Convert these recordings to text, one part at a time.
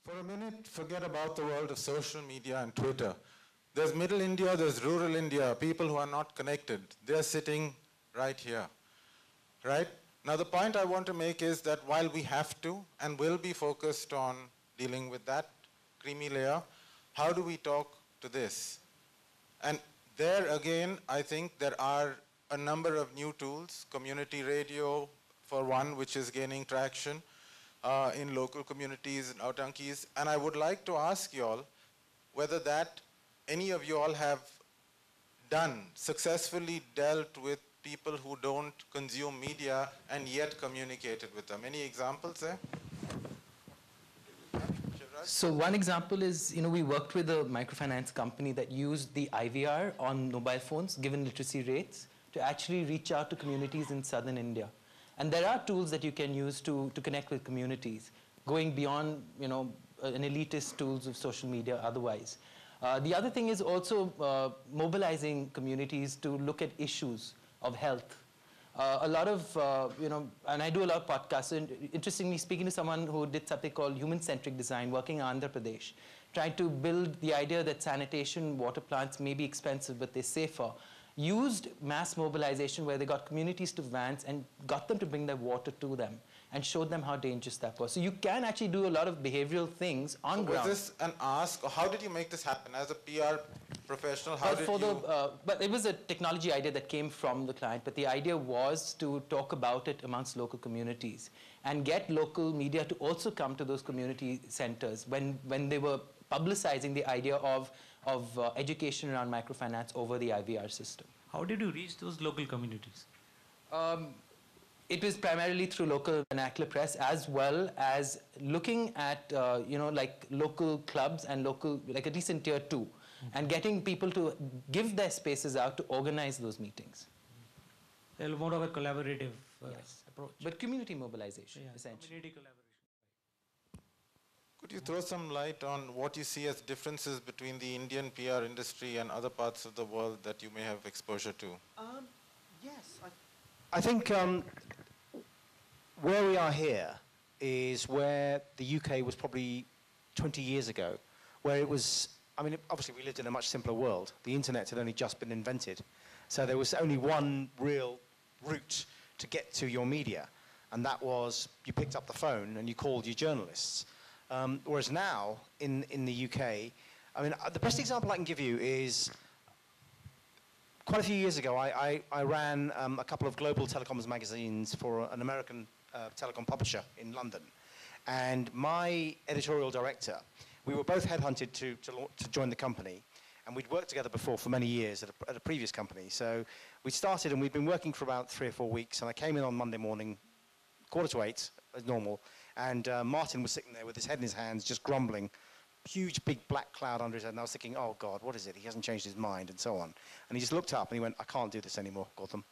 For a minute, forget about the world of social media and Twitter. There's middle India, there's rural India, people who are not connected. They're sitting right here, right? Now the point I want to make is that while we have to and will be focused on dealing with that creamy layer, how do we talk to this? And there again, I think there are a number of new tools, community radio for one, which is gaining traction in local communities and Autankis. And I would like to ask you all whether that any of you all have successfully dealt with people who don't consume media and yet communicated with them. Any examples there? So one example is, we worked with a microfinance company that used the IVR on mobile phones, given literacy rates, to actually reach out to communities in southern India. And there are tools that you can use to connect with communities, going beyond, an elitist tools of social media otherwise. The other thing is also mobilizing communities to look at issues of health. A lot of, and I do a lot of podcasts. And interestingly, speaking to someone who did something called human-centric design, working in Andhra Pradesh, tried to build the idea that sanitation water plants may be expensive, but they're safer. Used mass mobilization where they got communities to vans and got them to bring their water to them and showed them how dangerous that was. So you can actually do a lot of behavioral things on ground. Was this an ask, or how did you make this happen? As a PR professional, how did you... But it was a technology idea that came from the client, but the idea was to talk about it amongst local communities and get local media to also come to those community centers when they were publicizing the idea of education around microfinance over the IVR system. How did you reach those local communities? It was primarily through local vernacular press, as well as looking at, like local clubs and local, like at least in tier 2, and getting people to give their spaces out to organize those meetings. More of a collaborative yes. approach. But community mobilization, essentially. Community collaboration. Could you throw some light on what you see as differences between the Indian PR industry and other parts of the world that you may have exposure to? Yes. I think where we are here is where the UK was probably 20 years ago, where it was, obviously we lived in a much simpler world. The internet had only just been invented. So there was only one real route to get to your media, and that was you picked up the phone and you called your journalists. Whereas now, in the UK, the best example I can give you is quite a few years ago, I ran a couple of global telecoms magazines for an American telecom publisher in London. And my editorial director, we were both headhunted to join the company. And we'd worked together before for many years at a previous company. So we started, and we'd been working for about 3 or 4 weeks. And I came in on Monday morning, 7:45, as normal. And Martin was sitting there with his head in his hands, just grumbling, huge big black cloud under his head. And I was thinking, oh God, what is it? He hasn't changed his mind, and so on. And he just looked up and he went, I can't do this anymore, Gautam.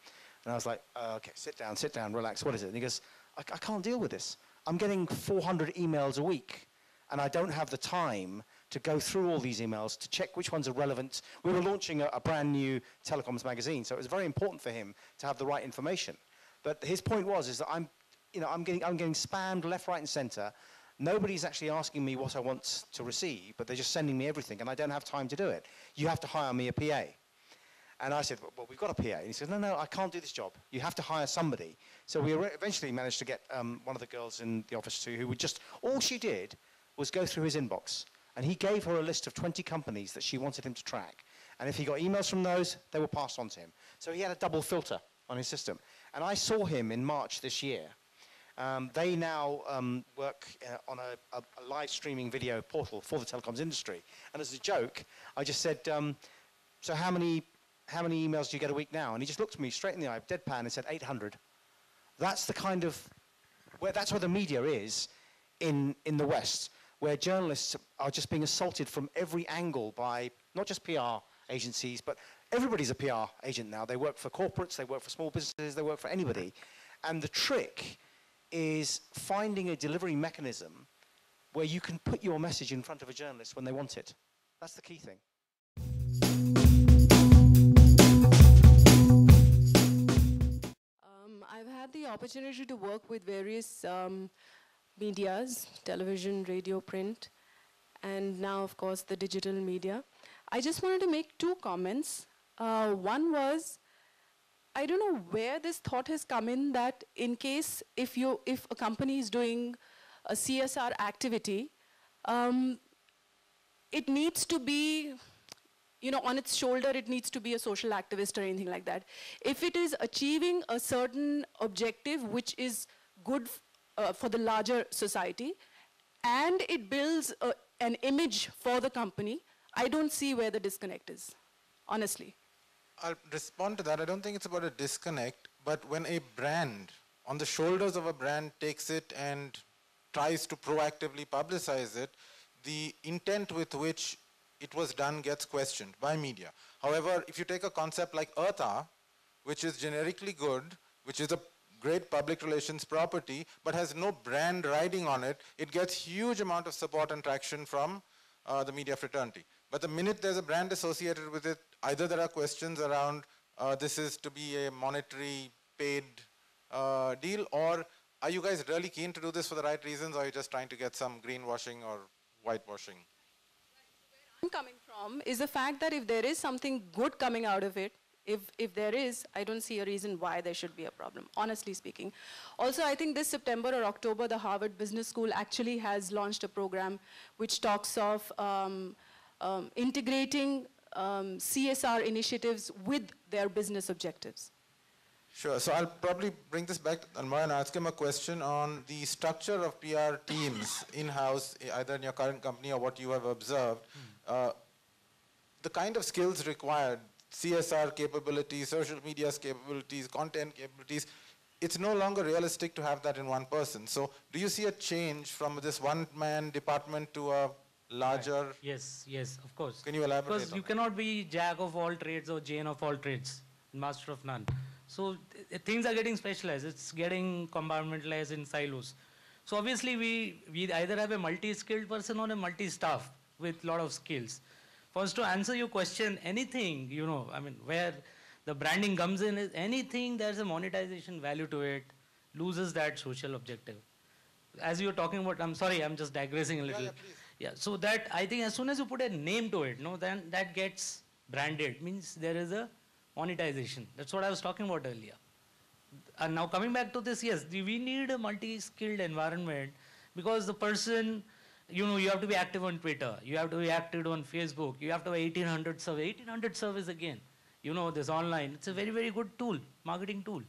And I was like, okay, sit down, relax, what is it? And he goes, I can't deal with this. I'm getting 400 emails a week, and I don't have the time to go through all these emails to check which ones are relevant. We were launching a brand new telecoms magazine, so it was very important for him to have the right information. But his point is that I'm getting spammed left, right, and center. Nobody's actually asking me what I want to receive, but they're just sending me everything, and I don't have time to do it. You have to hire me a PA. And I said, well, we've got a PA. And he said, no, I can't do this job. You have to hire somebody. So we eventually managed to get one of the girls in the office too, who would just, all she did was go through his inbox. And he gave her a list of 20 companies that she wanted him to track. And if he got emails from those, they were passed on to him. So he had a double filter on his system. And I saw him in March this year. They now work on a live streaming video portal for the telecoms industry. And as a joke, I just said, so how many emails do you get a week now? And he just looked at me straight in the eye, deadpan, and said 800. That's the kind of, that's where the media is in the West, where journalists are just being assaulted from every angle by not just PR agencies, but everybody's a PR agent now. They work for corporates, they work for small businesses, they work for anybody. And the trick is finding a delivery mechanism where you can put your message in front of a journalist when they want it. That's the key thing. I've had the opportunity to work with various medias, television, radio, print, and now, of course, the digital media. I just wanted to make two comments. One was, I don't know where this thought has come in that in case if a company is doing a CSR activity, it needs to be, on its shoulder, it needs to be a social activist or anything like that. If it is achieving a certain objective which is good for the larger society, and it builds an image for the company, I don't see where the disconnect is, honestly. I'll respond to that. I don't think it's about a disconnect, but when a brand, on the shoulders of a brand, takes it and tries to proactively publicize it, the intent with which it was done gets questioned by media. However, if you take a concept like Eartha, which is generically good, which is a great public relations property, but has no brand riding on it, it gets huge amount of support and traction from the media fraternity. But the minute there's a brand associated with it, either there are questions around this is to be a monetary paid deal, or are you guys really keen to do this for the right reasons, or are you just trying to get some greenwashing or whitewashing? Where I'm coming from is the fact that if there is something good coming out of it, if there is, I don't see a reason why there should be a problem, honestly speaking. Also, I think this September or October, the Harvard Business School actually has launched a program which talks of integrating CSR initiatives with their business objectives. Sure, so I'll probably bring this back to Tanmoy and ask him a question on the structure of PR teams in-house, either in your current company or what you have observed. The kind of skills required, CSR capabilities, social media capabilities, content capabilities, it's no longer realistic to have that in one person. So do you see a change from this one-man department to a larger? Right. Yes, of course. Can you elaborate? Because you cannot be jack of all trades or Jane of all trades, master of none. So things are getting specialized. It's getting compartmentalized in silos. So obviously we either have a multi-skilled person or a multi-staff with a lot of skills. First, to answer your question, anything, where the branding comes in is anything there's a monetization value to it, loses that social objective. As you're talking about, I'm sorry, I'm just digressing a little. Yeah, so that I think as soon as you put a name to it, then that gets branded, means there is a monetization. That's what I was talking about earlier. And now coming back to this, yes, we need a multi-skilled environment because the person, you have to be active on Twitter, you have to be active on Facebook, you have to have 1800 survey. 1800 surveys again, this online, it's a very, very good tool, marketing tool.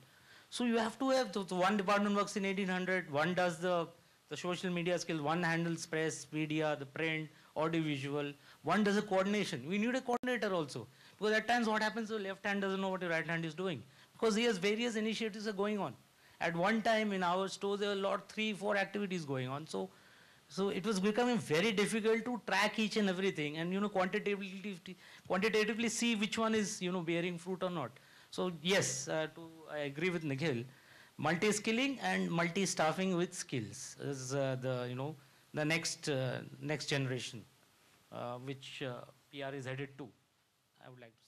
So you have to have, one department works in 1800, one does the social media skills, one handles press, media, the print, audiovisual, one does a coordination. We need a coordinator also. Because at times what happens, the left hand doesn't know what the right hand is doing. Because here's various initiatives are going on. At one time in our store, there were 3-4 activities going on. So it was becoming very difficult to track each and everything and, quantitatively see which one is, bearing fruit or not. So yes, I agree with Nikhil. Multi-skilling and multi-staffing with skills is the next generation, which PR is headed to, I would like to say.